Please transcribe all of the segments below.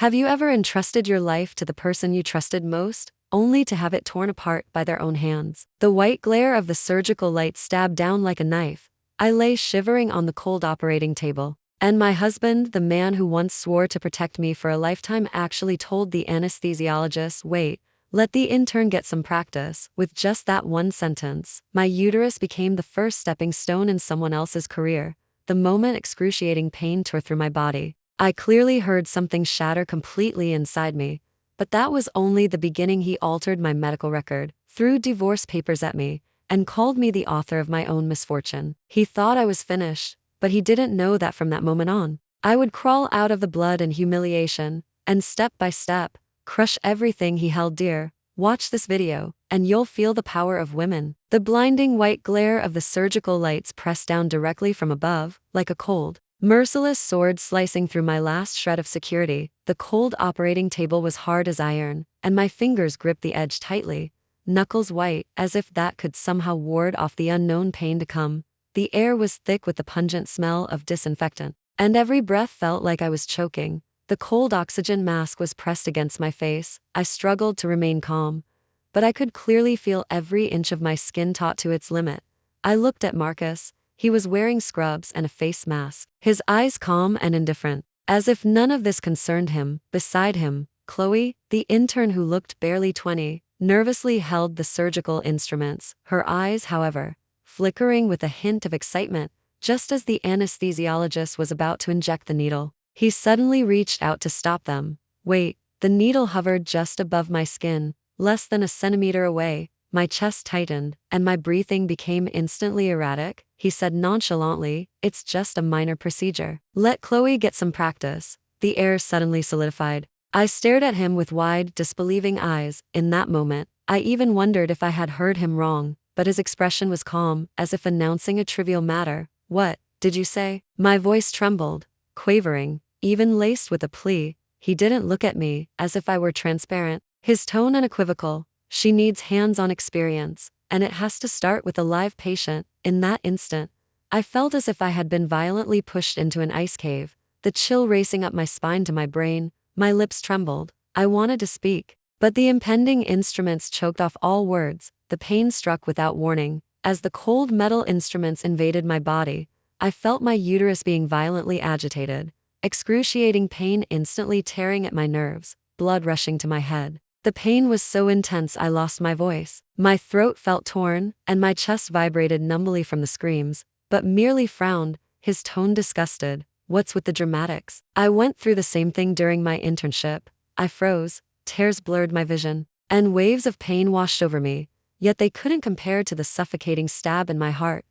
Have you ever entrusted your life to the person you trusted most, only to have it torn apart by their own hands? The white glare of the surgical light stabbed down like a knife. I lay shivering on the cold operating table. And my husband, the man who once swore to protect me for a lifetime, actually told the anesthesiologist, "Wait, let the intern get some practice." With just that one sentence, my uterus became the first stepping stone in someone else's career. The moment excruciating pain tore through my body, I clearly heard something shatter completely inside me. But that was only the beginning. He altered my medical record, threw divorce papers at me, and called me the author of my own misfortune. He thought I was finished, but he didn't know that from that moment on, I would crawl out of the blood and humiliation, and step by step, crush everything he held dear. Watch this video, and you'll feel the power of women. The blinding white glare of the surgical lights pressed down directly from above, like a cold, merciless sword slicing through my last shred of security. The cold operating table was hard as iron, and my fingers gripped the edge tightly, knuckles white, as if that could somehow ward off the unknown pain to come. The air was thick with the pungent smell of disinfectant, and every breath felt like I was choking. The cold oxygen mask was pressed against my face. I struggled to remain calm, but I could clearly feel every inch of my skin taut to its limit. I looked at Marcus. He was wearing scrubs and a face mask, his eyes calm and indifferent, as if none of this concerned him. Beside him, Chloe, the intern who looked barely 20, nervously held the surgical instruments, her eyes, however, flickering with a hint of excitement. Just as the anesthesiologist was about to inject the needle, he suddenly reached out to stop them. Wait, the needle hovered just above my skin, less than a centimeter away. My chest tightened, and my breathing became instantly erratic. He said nonchalantly, "It's just a minor procedure. Let Chloe get some practice." The air suddenly solidified. I stared at him with wide, disbelieving eyes. In that moment, I even wondered if I had heard him wrong, but his expression was calm, as if announcing a trivial matter. "What did you say?" My voice trembled, quavering, even laced with a plea. He didn't look at me, as if I were transparent. His tone unequivocal. "She needs hands-on experience, and it has to start with a live patient." In that instant, I felt as if I had been violently pushed into an ice cave, the chill racing up my spine to my brain. My lips trembled. I wanted to speak, but the impending instruments choked off all words. The pain struck without warning. As the cold metal instruments invaded my body, I felt my uterus being violently agitated, excruciating pain instantly tearing at my nerves, blood rushing to my head. The pain was so intense I lost my voice. My throat felt torn, and my chest vibrated numbly from the screams, but merely frowned, his tone disgusted. "What's with the dramatics? I went through the same thing during my internship." I froze, tears blurred my vision, and waves of pain washed over me, yet they couldn't compare to the suffocating stab in my heart.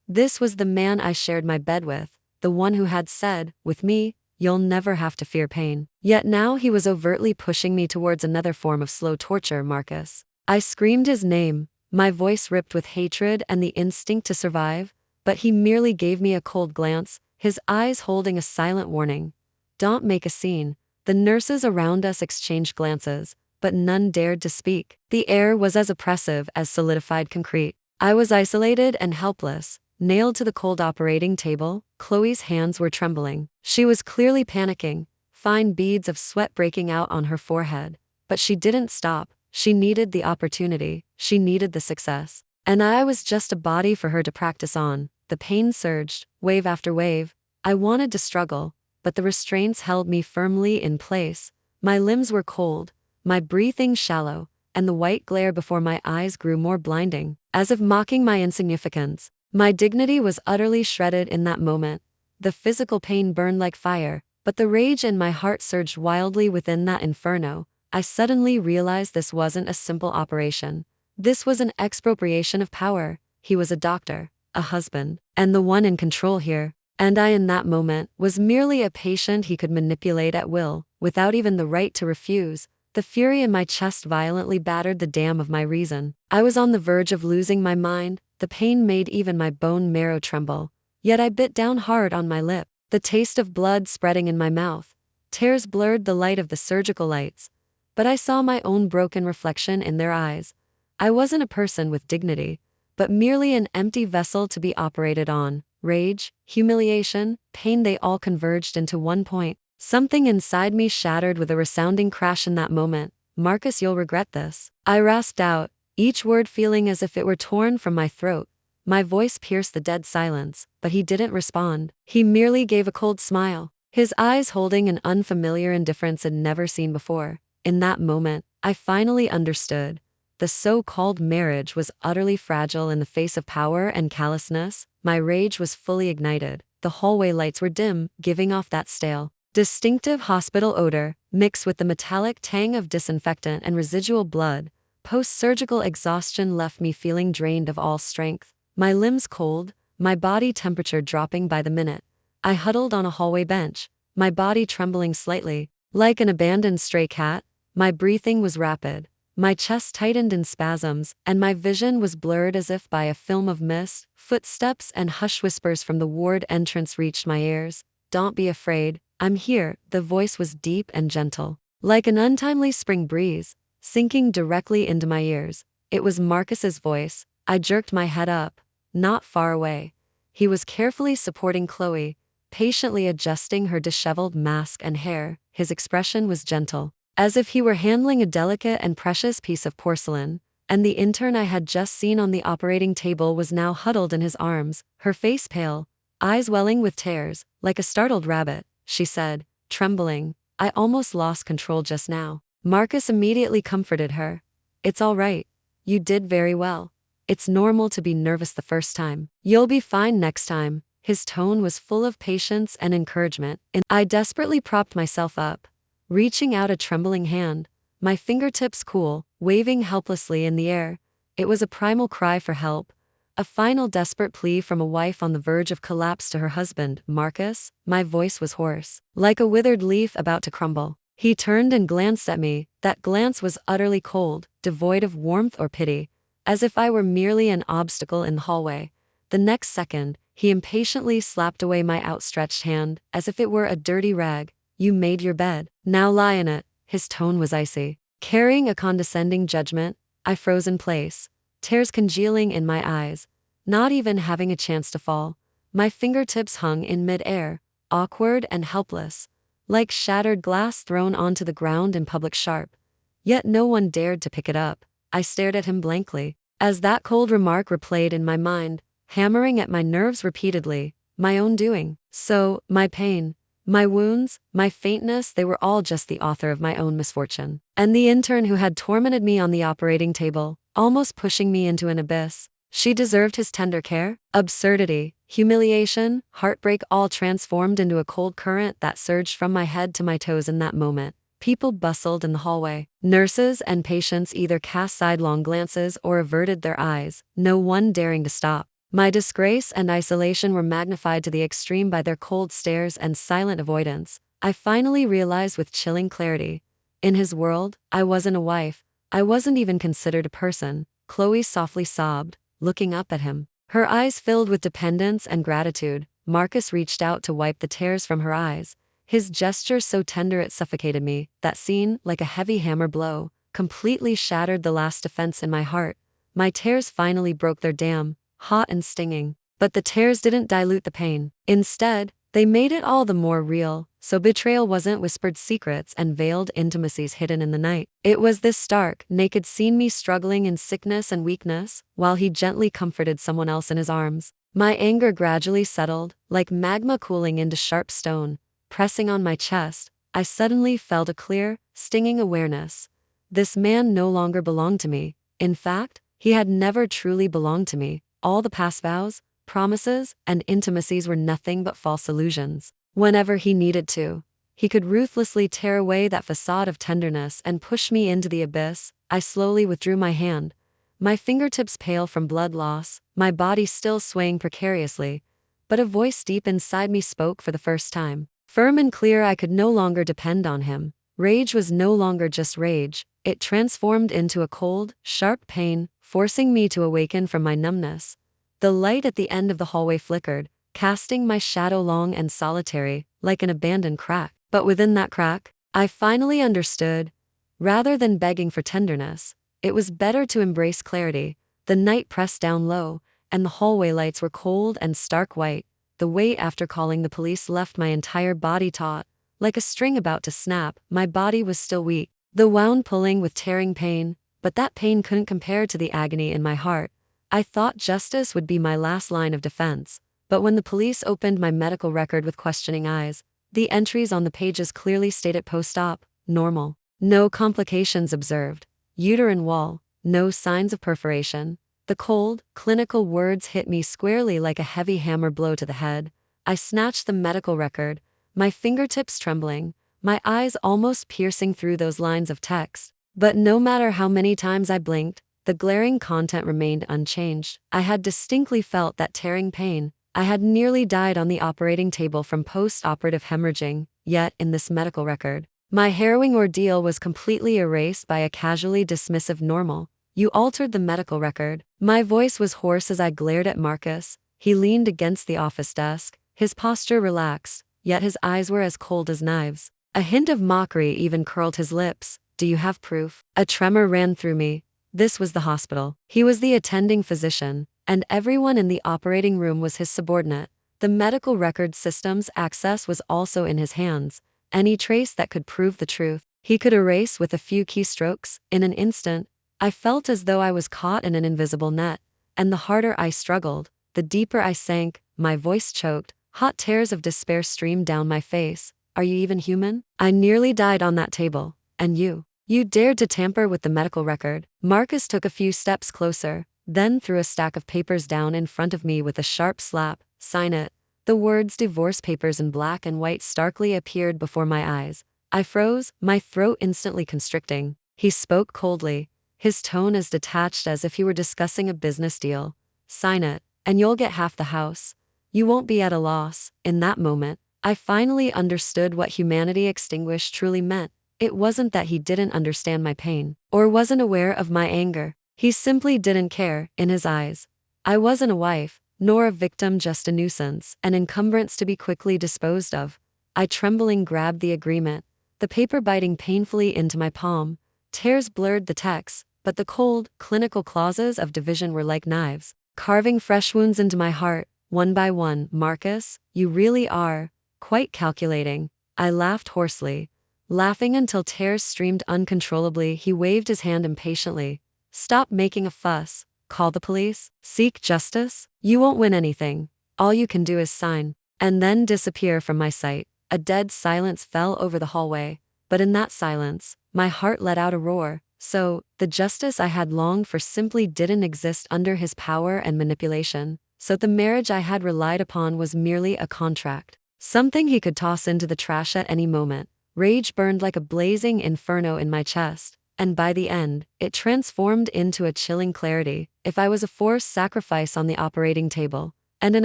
This was the man I shared my bed with, the one who had said, "With me, you'll never have to fear pain." Yet now he was overtly pushing me towards another form of slow torture. "Marcus." I screamed his name, my voice ripped with hatred and the instinct to survive, but he merely gave me a cold glance, his eyes holding a silent warning. "Don't make a scene." The nurses around us exchanged glances, but none dared to speak. The air was as oppressive as solidified concrete. I was isolated and helpless, nailed to the cold operating table. Chloe's hands were trembling. She was clearly panicking, fine beads of sweat breaking out on her forehead. But she didn't stop. She needed the opportunity. She needed the success. And I was just a body for her to practice on. The pain surged, wave after wave. I wanted to struggle, but the restraints held me firmly in place. My limbs were cold, my breathing shallow, and the white glare before my eyes grew more blinding, as if mocking my insignificance. My dignity was utterly shredded in that moment. The physical pain burned like fire, but the rage in my heart surged wildly within that inferno. I suddenly realized this wasn't a simple operation. This was an expropriation of power. He was a doctor, a husband, and the one in control here. And I, in that moment, was merely a patient he could manipulate at will, without even the right to refuse. The fury in my chest violently battered the dam of my reason. I was on the verge of losing my mind. The pain made even my bone marrow tremble. Yet I bit down hard on my lip, the taste of blood spreading in my mouth. Tears blurred the light of the surgical lights, but I saw my own broken reflection in their eyes. I wasn't a person with dignity, but merely an empty vessel to be operated on. Rage, humiliation, pain, they all converged into one point. Something inside me shattered with a resounding crash in that moment. "Marcus, you'll regret this," I rasped out, each word feeling as if it were torn from my throat. My voice pierced the dead silence, but he didn't respond. He merely gave a cold smile, his eyes holding an unfamiliar indifference I'd never seen before. In that moment, I finally understood. The so-called marriage was utterly fragile in the face of power and callousness. My rage was fully ignited. The hallway lights were dim, giving off that stale, distinctive hospital odor, mixed with the metallic tang of disinfectant and residual blood. Post-surgical exhaustion left me feeling drained of all strength. My limbs cold, my body temperature dropping by the minute. I huddled on a hallway bench, my body trembling slightly. Like an abandoned stray cat, my breathing was rapid. My chest tightened in spasms, and my vision was blurred as if by a film of mist. Footsteps and hushed whispers from the ward entrance reached my ears. "Don't be afraid, I'm here." The voice was deep and gentle, like an untimely spring breeze, sinking directly into my ears. It was Marcus's voice. I jerked my head up. Not far away, he was carefully supporting Chloe, patiently adjusting her disheveled mask and hair. His expression was gentle, as if he were handling a delicate and precious piece of porcelain, and the intern I had just seen on the operating table was now huddled in his arms, her face pale, eyes welling with tears. "Like a startled rabbit," she said, trembling. "I almost lost control just now." Marcus immediately comforted her. "It's all right. You did very well. It's normal to be nervous the first time. You'll be fine next time." His tone was full of patience and encouragement, and I desperately propped myself up, reaching out a trembling hand, my fingertips cool, waving helplessly in the air. It was a primal cry for help, a final desperate plea from a wife on the verge of collapse to her husband. "Marcus," my voice was hoarse, like a withered leaf about to crumble. He turned and glanced at me. That glance was utterly cold, devoid of warmth or pity, as if I were merely an obstacle in the hallway. The next second, he impatiently slapped away my outstretched hand, as if it were a dirty rag. "You made your bed. Now lie in it." His tone was icy, carrying a condescending judgment. I froze in place, tears congealing in my eyes, not even having a chance to fall. My fingertips hung in mid-air, awkward and helpless, like shattered glass thrown onto the ground in public. Sharp. Yet no one dared to pick it up. I stared at him blankly, as that cold remark replayed in my mind, hammering at my nerves repeatedly. My own doing. So, my pain, my wounds, my faintness, they were all just the author of my own misfortune. And the intern who had tormented me on the operating table, almost pushing me into an abyss, she deserved his tender care? Absurdity, humiliation, heartbreak, all transformed into a cold current that surged from my head to my toes in that moment. People bustled in the hallway. Nurses and patients either cast sidelong glances or averted their eyes, no one daring to stop. My disgrace and isolation were magnified to the extreme by their cold stares and silent avoidance. I finally realized with chilling clarity. In his world, I wasn't a wife. I wasn't even considered a person. Chloe softly sobbed, looking up at him, her eyes filled with dependence and gratitude. Marcus reached out to wipe the tears from her eyes, his gesture so tender it suffocated me. That scene, like a heavy hammer blow, completely shattered the last defense in my heart. My tears finally broke their dam, hot and stinging. But the tears didn't dilute the pain. Instead, they made it all the more real. So betrayal wasn't whispered secrets and veiled intimacies hidden in the night. It was this stark, naked scene, me struggling in sickness and weakness, while he gently comforted someone else in his arms. My anger gradually settled, like magma cooling into sharp stone, pressing on my chest. I suddenly felt a clear, stinging awareness. This man no longer belonged to me. In fact, he had never truly belonged to me. All the past vows, promises, and intimacies were nothing but false illusions. Whenever he needed to, he could ruthlessly tear away that facade of tenderness and push me into the abyss. I slowly withdrew my hand, my fingertips pale from blood loss, my body still swaying precariously. But a voice deep inside me spoke for the first time. Firm and clear, I could no longer depend on him. Rage was no longer just rage. It transformed into a cold, sharp pain, forcing me to awaken from my numbness. The light at the end of the hallway flickered, casting my shadow long and solitary, like an abandoned crack. But within that crack, I finally understood. Rather than begging for tenderness, it was better to embrace clarity. The night pressed down low, and the hallway lights were cold and stark white. The weight after calling the police left my entire body taut, Like a string about to snap, my body was still weak, the wound pulling with tearing pain, but that pain couldn't compare to the agony in my heart. I thought justice would be my last line of defense, but when the police opened my medical record with questioning eyes, the entries on the pages clearly stated post-op, normal. No complications observed. Uterine wall, no signs of perforation. The cold, clinical words hit me squarely like a heavy hammer blow to the head. I snatched the medical record, my fingertips trembling, my eyes almost piercing through those lines of text. But no matter how many times I blinked, the glaring content remained unchanged. I had distinctly felt that tearing pain. I had nearly died on the operating table from post-operative hemorrhaging, yet in this medical record, my harrowing ordeal was completely erased by a casually dismissive normal. You altered the medical record. My voice was hoarse as I glared at Marcus. He leaned against the office desk, his posture relaxed, yet his eyes were as cold as knives. A hint of mockery even curled his lips. Do you have proof? A tremor ran through me. This was the hospital. He was the attending physician, and everyone in the operating room was his subordinate. The medical record system's access was also in his hands. Any trace that could prove the truth, he could erase with a few keystrokes. In an instant, I felt as though I was caught in an invisible net, and the harder I struggled, the deeper I sank, my voice choked, hot tears of despair streamed down my face. Are you even human? I nearly died on that table, and you dared to tamper with the medical record. Marcus took a few steps closer, then threw a stack of papers down in front of me with a sharp slap. Sign it. The words divorce papers in black and white starkly appeared before my eyes. I froze, my throat instantly constricting. He spoke coldly, his tone as detached as if he were discussing a business deal. Sign it, and you'll get half the house. You won't be at a loss. In that moment, I finally understood what humanity extinguished truly meant. It wasn't that he didn't understand my pain, or wasn't aware of my anger. He simply didn't care. In his eyes, I wasn't a wife, nor a victim, just a nuisance, an encumbrance to be quickly disposed of. I trembling grabbed the agreement, the paper biting painfully into my palm. Tears blurred the text, but the cold, clinical clauses of division were like knives, carving fresh wounds into my heart, one by one. Marcus, you really are quite calculating. I laughed hoarsely, laughing until tears streamed uncontrollably. He waved his hand impatiently. Stop making a fuss. Call the police. Seek justice. You won't win anything. All you can do is sign, and then disappear from my sight. A dead silence fell over the hallway, but in that silence, my heart let out a roar. So, the justice I had longed for simply didn't exist under his power and manipulation. So the marriage I had relied upon was merely a contract, something he could toss into the trash at any moment. Rage burned like a blazing inferno in my chest, and by the end, it transformed into a chilling clarity. If I was a forced sacrifice on the operating table, and an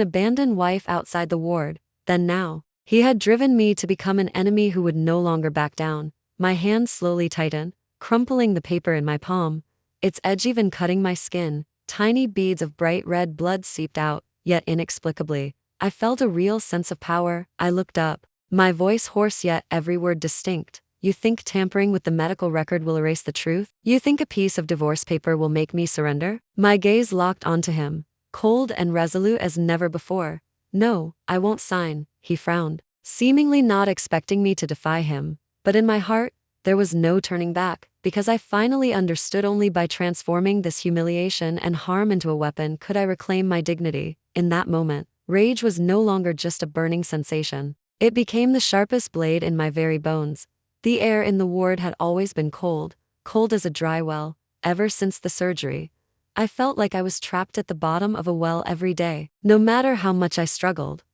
abandoned wife outside the ward, then now, he had driven me to become an enemy who would no longer back down. My hand slowly tightened, crumpling the paper in my palm, its edge even cutting my skin. Tiny beads of bright red blood seeped out, yet inexplicably, I felt a real sense of power. I looked up, my voice hoarse yet every word distinct. You think tampering with the medical record will erase the truth? You think a piece of divorce paper will make me surrender? My gaze locked onto him, cold and resolute as never before. No, I won't sign, he frowned, seemingly not expecting me to defy him. But in my heart, there was no turning back, because I finally understood only by transforming this humiliation and harm into a weapon could I reclaim my dignity. In that moment, rage was no longer just a burning sensation. It became the sharpest blade in my very bones. The air in the ward had always been cold, cold as a dry well. Ever since the surgery, I felt like I was trapped at the bottom of a well every day. No matter how much I struggled,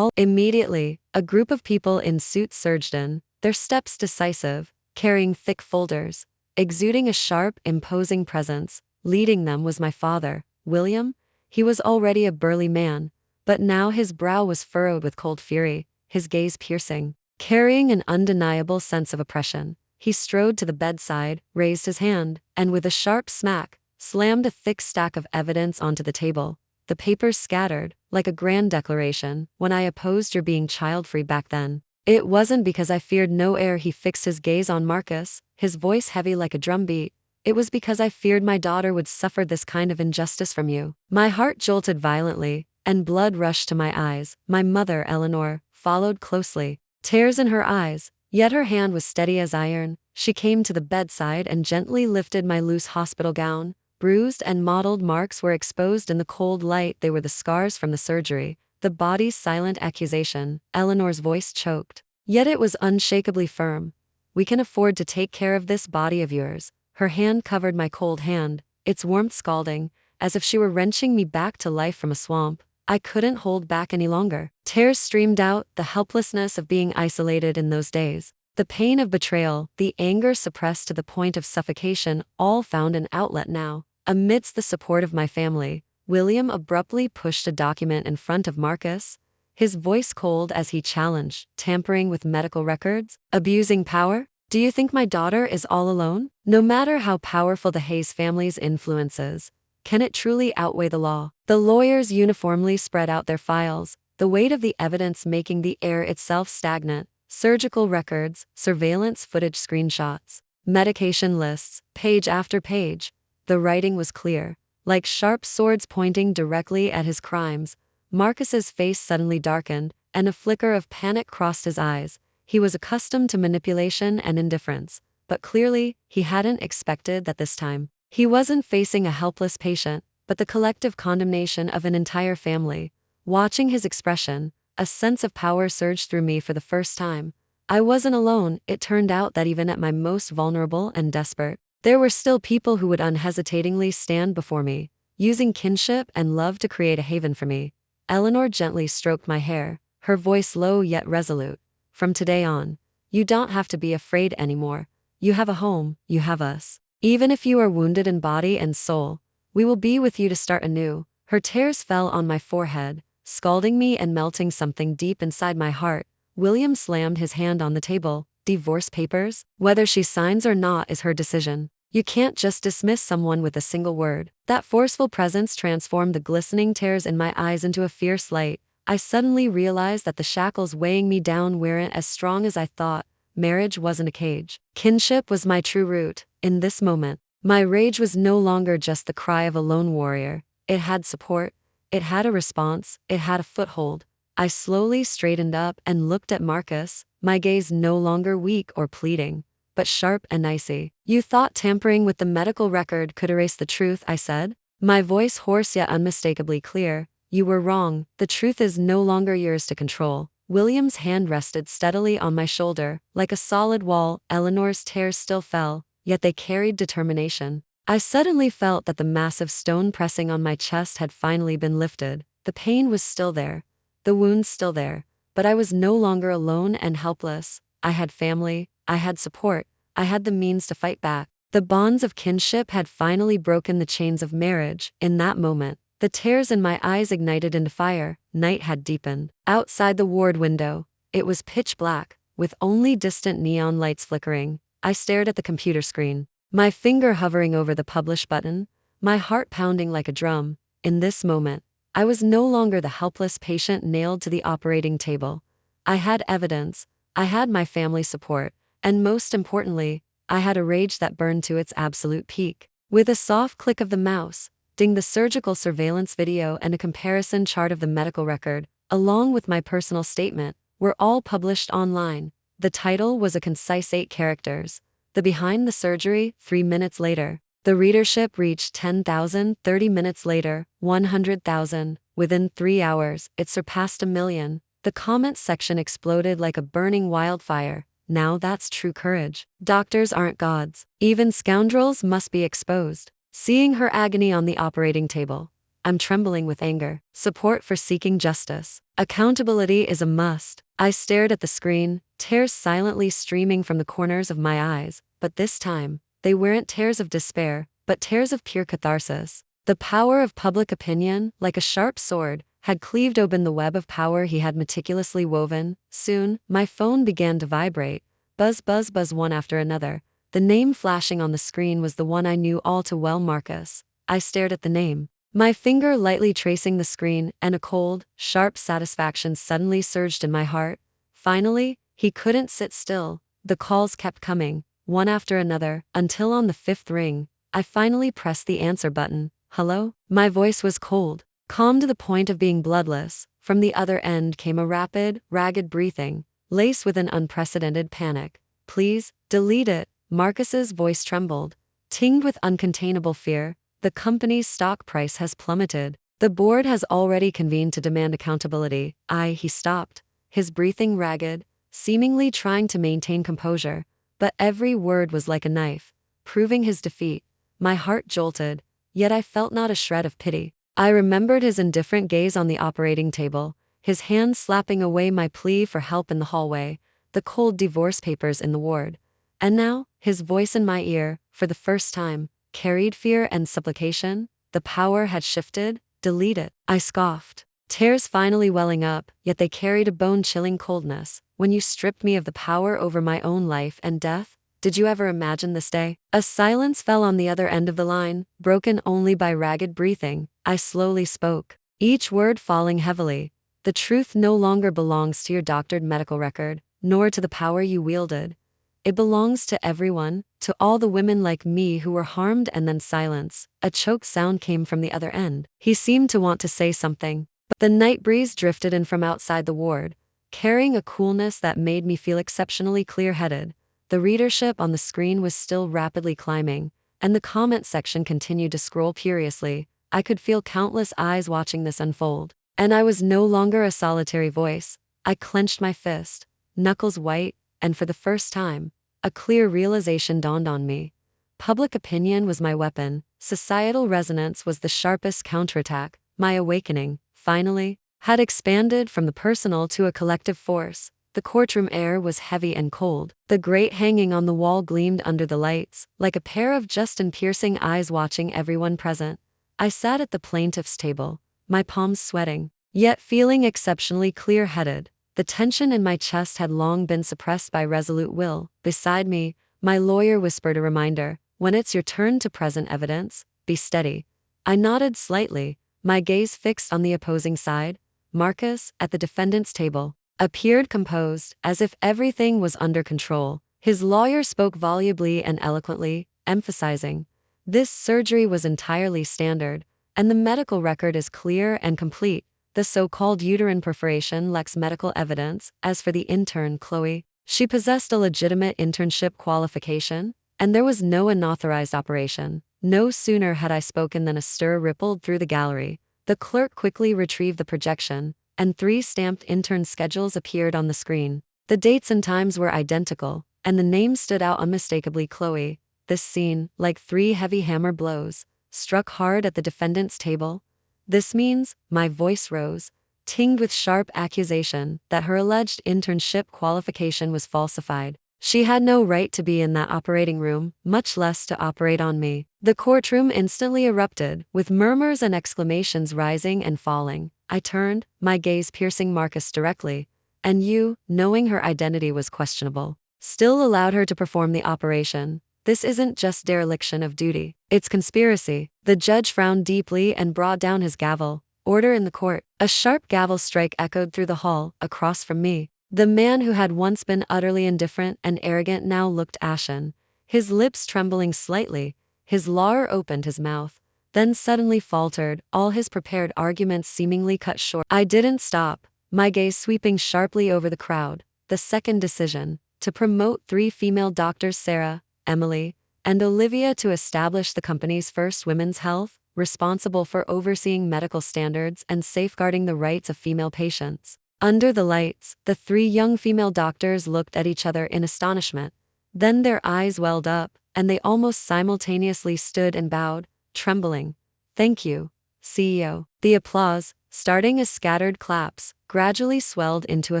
immediately, a group of people in suits surged in, their steps decisive, carrying thick folders, exuding a sharp, imposing presence. Leading them was my father, William. He was already a burly man, but now his brow was furrowed with cold fury, his gaze piercing. Carrying an undeniable sense of oppression, he strode to the bedside, raised his hand, and with a sharp smack, slammed a thick stack of evidence onto the table. The papers scattered, like a grand declaration. When I opposed your being child-free back then, it wasn't because I feared no heir. He fixed his gaze on Marcus, his voice heavy like a drumbeat. It was because I feared my daughter would suffer this kind of injustice from you. My heart jolted violently, and blood rushed to my eyes. My mother, Eleanor, followed closely, tears in her eyes, Yet her hand was steady as iron. She came to the bedside and gently lifted my loose hospital gown. Bruised and mottled marks were exposed in the cold light. They were the scars from the surgery, the body's silent accusation. Eleanor's voice choked. Yet it was unshakably firm. "We can afford to take care of this body of yours." Her hand covered my cold hand, its warmth scalding, as if she were wrenching me back to life from a swamp. I couldn't hold back any longer. Tears streamed out, the helplessness of being isolated in those days. The pain of betrayal, the anger suppressed to the point of suffocation, all found an outlet now. Amidst the support of my family, William abruptly pushed a document in front of Marcus, his voice cold as he challenged, "Tampering with medical records? Abusing power? Do you think my daughter is all alone? No matter how powerful the Hayes family's influence is, can it truly outweigh the law?" The lawyers uniformly spread out their files, the weight of the evidence making the air itself stagnant. Surgical records, surveillance footage, screenshots, medication lists, page after page. The writing was clear, like sharp swords pointing directly at his crimes. Marcus's face suddenly darkened, and a flicker of panic crossed his eyes. He was accustomed to manipulation and indifference, but clearly, he hadn't expected that this time. He wasn't facing a helpless patient, but the collective condemnation of an entire family. Watching his expression, a sense of power surged through me for the first time. I wasn't alone. It turned out that even at my most vulnerable and desperate, there were still people who would unhesitatingly stand before me, using kinship and love to create a haven for me. Eleanor gently stroked my hair, her voice low yet resolute. "From today on, you don't have to be afraid anymore. You have a home, you have us. Even if you are wounded in body and soul, we will be with you to start anew." Her tears fell on my forehead, scalding me and melting something deep inside my heart. William slammed his hand on the table. "Divorce papers? Whether she signs or not is her decision. You can't just dismiss someone with a single word." That forceful presence transformed the glistening tears in my eyes into a fierce light. I suddenly realized that the shackles weighing me down weren't as strong as I thought. Marriage wasn't a cage. Kinship was my true root. In this moment, my rage was no longer just the cry of a lone warrior. It had support. It had a response. It had a foothold. I slowly straightened up and looked at Marcus, my gaze no longer weak or pleading, but sharp and icy. "You thought tampering with the medical record could erase the truth," I said, my voice hoarse yet unmistakably clear. "You were wrong. The truth is no longer yours to control." William's hand rested steadily on my shoulder, like a solid wall. Eleanor's tears still fell, yet they carried determination. I suddenly felt that the massive stone pressing on my chest had finally been lifted. The pain was still there, the wounds still there, but I was no longer alone and helpless. I had family, I had support, I had the means to fight back. The bonds of kinship had finally broken the chains of marriage. In that moment, the tears in my eyes ignited into fire. Night had deepened. Outside the ward window, it was pitch black, with only distant neon lights flickering. I stared at the computer screen, my finger hovering over the publish button, my heart pounding like a drum. In this moment, I was no longer the helpless patient nailed to the operating table. I had evidence, I had my family support, and most importantly, I had a rage that burned to its absolute peak. With a soft click of the mouse, ding, the surgical surveillance video and a comparison chart of the medical record, along with my personal statement, were all published online. The title was a concise 8 characters. The behind the surgery, 3 minutes later. The readership reached 10,000, 30 minutes later, 100,000. Within 3 hours, it surpassed 1 million. The comments section exploded like a burning wildfire. Now that's true courage. Doctors aren't gods. Even scoundrels must be exposed. Seeing her agony on the operating table, I'm trembling with anger. Support for seeking justice. Accountability is a must. I stared at the screen, tears silently streaming from the corners of my eyes, but this time, they weren't tears of despair, but tears of pure catharsis. The power of public opinion, like a sharp sword, had cleaved open the web of power he had meticulously woven. Soon, my phone began to vibrate. Buzz, buzz, buzz, one after another. The name flashing on the screen was the one I knew all too well, Marcus. I stared at the name, my finger lightly tracing the screen, and a cold, sharp satisfaction suddenly surged in my heart. Finally, he couldn't sit still. The calls kept coming, one after another, until on the 5th ring, I finally pressed the answer button. "Hello?" My voice was cold, calm to the point of being bloodless. From the other end came a rapid, ragged breathing, laced with an unprecedented panic. "Please, delete it." Marcus's voice trembled, tinged with uncontainable fear. "The company's stock price has plummeted. The board has already convened to demand accountability." He stopped, his breathing ragged, seemingly trying to maintain composure, but every word was like a knife, proving his defeat. My heart jolted, yet I felt not a shred of pity. I remembered his indifferent gaze on the operating table, his hand slapping away my plea for help in the hallway, the cold divorce papers in the ward. And now, his voice in my ear, for the first time, carried fear and supplication. The power had shifted. "Delete it," I scoffed, tears finally welling up, yet they carried a bone-chilling coldness. "When you stripped me of the power over my own life and death, did you ever imagine this day?" A silence fell on the other end of the line, broken only by ragged breathing. I slowly spoke, each word falling heavily. "The truth no longer belongs to your doctored medical record, nor to the power you wielded. It belongs to everyone, to all the women like me who were harmed." And then silence. A choked sound came from the other end. He seemed to want to say something, but the night breeze drifted in from outside the ward, carrying a coolness that made me feel exceptionally clear-headed. The readership on the screen was still rapidly climbing, and the comment section continued to scroll furiously. I could feel countless eyes watching this unfold, and I was no longer a solitary voice. I clenched my fist, knuckles white, and for the first time, a clear realization dawned on me. Public opinion was my weapon, societal resonance was the sharpest counterattack. My awakening, finally, had expanded from the personal to a collective force. The courtroom air was heavy and cold. The grate hanging on the wall gleamed under the lights, like a pair of just and piercing eyes watching everyone present. I sat at the plaintiff's table, my palms sweating, yet feeling exceptionally clear-headed. The tension in my chest had long been suppressed by resolute will. Beside me, my lawyer whispered a reminder. "When it's your turn to present evidence, be steady." I nodded slightly, my gaze fixed on the opposing side. Marcus, at the defendant's table, appeared composed, as if everything was under control. His lawyer spoke volubly and eloquently, emphasizing, "This surgery was entirely standard, and the medical record is clear and complete. The so-called uterine perforation lacks medical evidence. As for the intern, Chloe, she possessed a legitimate internship qualification, and there was no unauthorized operation." No sooner had I spoken than a stir rippled through the gallery. The clerk quickly retrieved the projection, and 3 stamped intern schedules appeared on the screen. The dates and times were identical, and the name stood out unmistakably. Chloe. This scene, like 3 heavy hammer blows, struck hard at the defendant's table. "This means," my voice rose, tinged with sharp accusation, "that her alleged internship qualification was falsified. She had no right to be in that operating room, much less to operate on me." The courtroom instantly erupted, with murmurs and exclamations rising and falling. I turned, my gaze piercing Marcus directly. "And you, knowing her identity was questionable, still allowed her to perform the operation. This isn't just dereliction of duty, it's conspiracy." The judge frowned deeply and brought down his gavel. "Order in the court." A sharp gavel strike echoed through the hall, across from me. The man who had once been utterly indifferent and arrogant now looked ashen, his lips trembling slightly. His lawyer opened his mouth, then suddenly faltered, all his prepared arguments seemingly cut short. I didn't stop, my gaze sweeping sharply over the crowd. The second decision, to promote 3 female doctors, Sarah, Emily, and Olivia, to establish the company's first women's health, responsible for overseeing medical standards and safeguarding the rights of female patients. Under the lights, the 3 young female doctors looked at each other in astonishment. Then their eyes welled up, and they almost simultaneously stood and bowed, trembling. "Thank you, CEO." The applause, starting as scattered claps, gradually swelled into a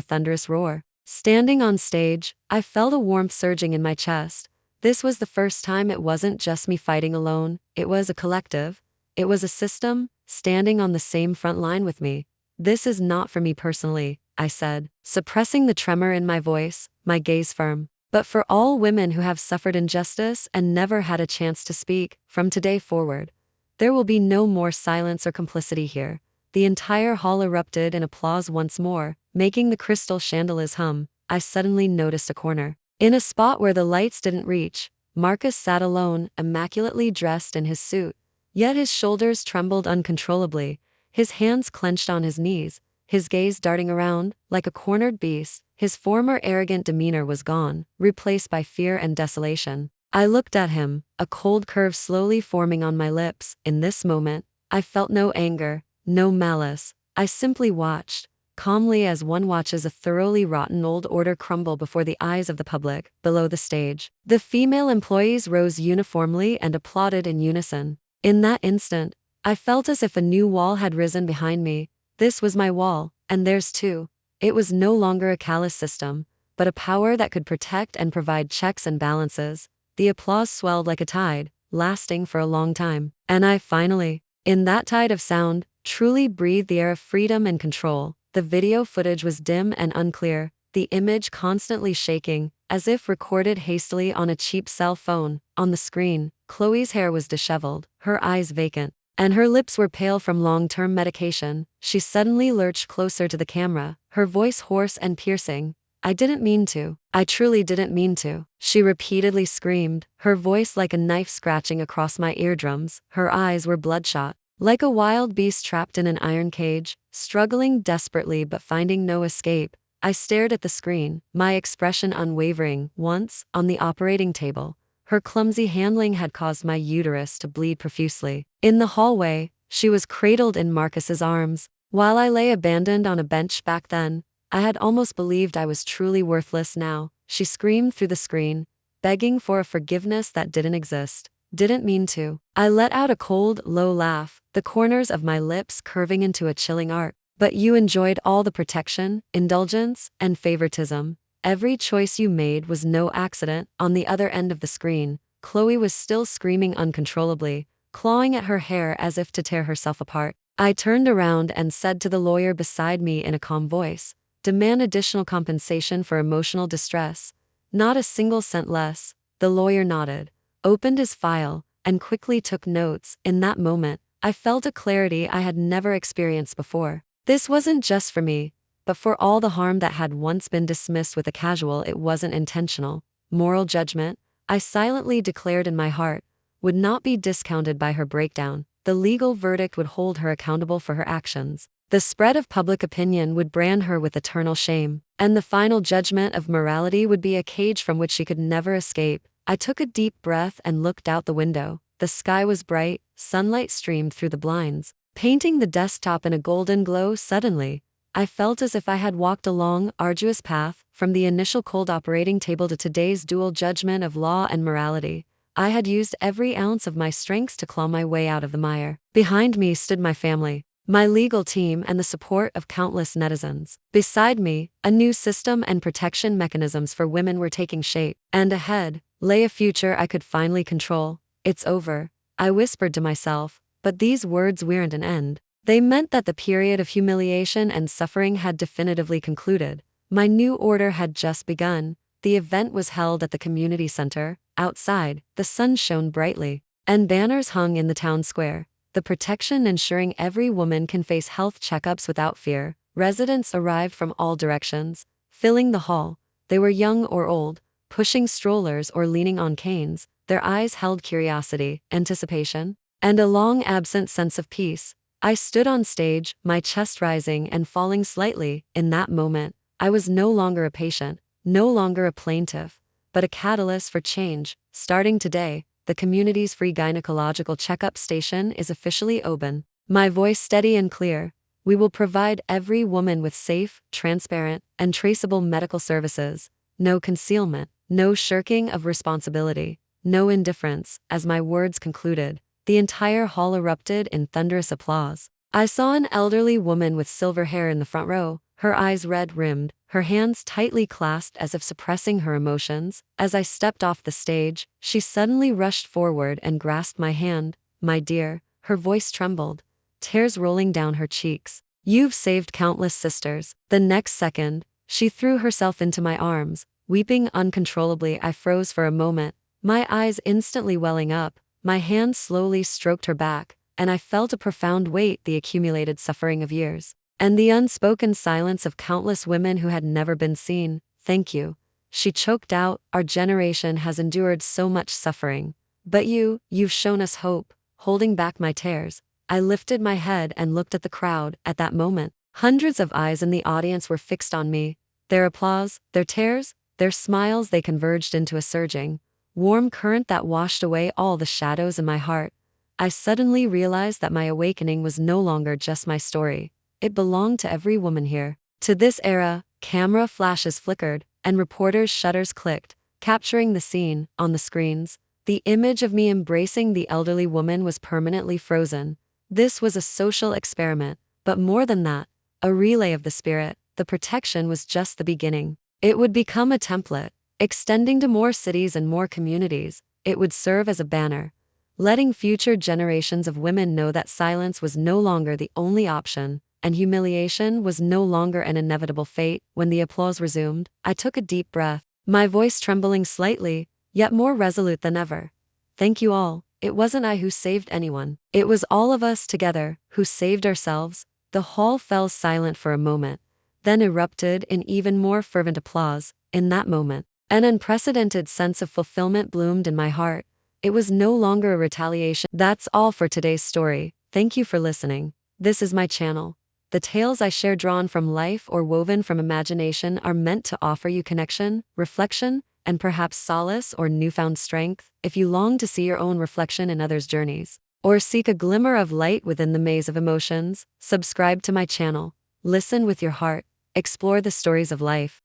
thunderous roar. Standing on stage, I felt a warmth surging in my chest. This was the first time it wasn't just me fighting alone, it was a collective. It was a system, standing on the same front line with me. "This is not for me personally," I said, suppressing the tremor in my voice, my gaze firm, "but for all women who have suffered injustice and never had a chance to speak. From today forward, there will be no more silence or complicity here." The entire hall erupted in applause once more, making the crystal chandeliers hum. I suddenly noticed a corner, in a spot where the lights didn't reach. Marcus sat alone, immaculately dressed in his suit, yet his shoulders trembled uncontrollably, his hands clenched on his knees, his gaze darting around, like a cornered beast. His former arrogant demeanor was gone, replaced by fear and desolation. I looked at him, a cold curve slowly forming on my lips. In this moment, I felt no anger, no malice. I simply watched, calmly as one watches a thoroughly rotten old order crumble before the eyes of the public. Below the stage, the female employees rose uniformly and applauded in unison. In that instant, I felt as if a new wall had risen behind me. This was my wall, and theirs too. It was no longer a callous system, but a power that could protect and provide checks and balances. The applause swelled like a tide, lasting for a long time. And I finally, in that tide of sound, truly breathed the air of freedom and control. The video footage was dim and unclear, the image constantly shaking, as if recorded hastily on a cheap cell phone. On the screen, Chloe's hair was disheveled, her eyes vacant, and her lips were pale from long-term medication. She suddenly lurched closer to the camera, her voice hoarse and piercing. "I didn't mean to. I truly didn't mean to," she repeatedly screamed, her voice like a knife scratching across my eardrums. Her eyes were bloodshot, like a wild beast trapped in an iron cage, struggling desperately but finding no escape. I stared at the screen, my expression unwavering. Once, on the operating table, her clumsy handling had caused my uterus to bleed profusely. In the hallway, she was cradled in Marcus's arms, while I lay abandoned on a bench. Back then, I had almost believed I was truly worthless. Now, she screamed through the screen, begging for a forgiveness that didn't exist. "Didn't mean to." I let out a cold, low laugh, the corners of my lips curving into a chilling arc. "But you enjoyed all the protection, indulgence, and favoritism. Every choice you made was no accident." On the other end of the screen, Chloe was still screaming uncontrollably, clawing at her hair as if to tear herself apart. I turned around and said to the lawyer beside me in a calm voice, "Demand additional compensation for emotional distress. Not a single cent less." The lawyer nodded, opened his file, and quickly took notes. In that moment, I felt a clarity I had never experienced before. This wasn't just for me, but for all the harm that had once been dismissed with a casual "it wasn't intentional" moral judgment, I silently declared in my heart, would not be discounted by her breakdown. The legal verdict would hold her accountable for her actions. The spread of public opinion would brand her with eternal shame, and the final judgment of morality would be a cage from which she could never escape. I took a deep breath and looked out the window. The sky was bright, sunlight streamed through the blinds, painting the desktop in a golden glow. Suddenly, I felt as if I had walked a long, arduous path, from the initial cold operating table to today's dual judgment of law and morality. I had used every ounce of my strength to claw my way out of the mire. Behind me stood my family, my legal team, and the support of countless netizens. Beside me, a new system and protection mechanisms for women were taking shape. And ahead lay a future I could finally control. "It's over," I whispered to myself, but these words weren't an end. They meant that the period of humiliation and suffering had definitively concluded. My new order had just begun. The event was held at the community center. Outside, the sun shone brightly, and banners hung in the town square. The protection ensuring every woman can face health checkups without fear. Residents arrived from all directions, filling the hall. They were young or old, pushing strollers or leaning on canes. Their eyes held curiosity, anticipation, and a long-absent sense of peace. I stood on stage, my chest rising and falling slightly. In that moment, I was no longer a patient, no longer a plaintiff, but a catalyst for change. Starting today, the community's free gynecological checkup station is officially open. My voice steady and clear. We will provide every woman with safe, transparent, and traceable medical services. No concealment, no shirking of responsibility, no indifference. As my words concluded, the entire hall erupted in thunderous applause. I saw an elderly woman with silver hair in the front row, her eyes red-rimmed, her hands tightly clasped as if suppressing her emotions. As I stepped off the stage, she suddenly rushed forward and grasped my hand. "My dear," her voice trembled, tears rolling down her cheeks. "You've saved countless sisters." The next second, she threw herself into my arms, weeping uncontrollably. I froze for a moment, my eyes instantly welling up. My hand slowly stroked her back, and I felt a profound weight, the accumulated suffering of years, and the unspoken silence of countless women who had never been seen. "Thank you," she choked out. "Our generation has endured so much suffering. But you've shown us hope." Holding back my tears, I lifted my head and looked at the crowd. At that moment, hundreds of eyes in the audience were fixed on me. Their applause, their tears, their smiles, they converged into a surging, warm current that washed away all the shadows in my heart. I suddenly realized that my awakening was no longer just my story. It belonged to every woman here. To this era, camera flashes flickered, and reporters' shutters clicked, capturing the scene on the screens. The image of me embracing the elderly woman was permanently frozen. This was a social experiment, but more than that, a relay of the spirit. The protection was just the beginning. It would become a template, extending to more cities and more communities. It would serve as a banner, letting future generations of women know that silence was no longer the only option, and humiliation was no longer an inevitable fate. When the applause resumed, I took a deep breath, my voice trembling slightly, yet more resolute than ever. Thank you all. It wasn't I who saved anyone. It was all of us together who saved ourselves. The hall fell silent for a moment, then erupted in even more fervent applause. In that moment, an unprecedented sense of fulfillment bloomed in my heart. It was no longer a retaliation. That's all for today's story. Thank you for listening. This is my channel. The tales I share, drawn from life or woven from imagination, are meant to offer you connection, reflection, and perhaps solace or newfound strength. If you long to see your own reflection in others' journeys, or seek a glimmer of light within the maze of emotions, subscribe to my channel. Listen with your heart. Explore the stories of life.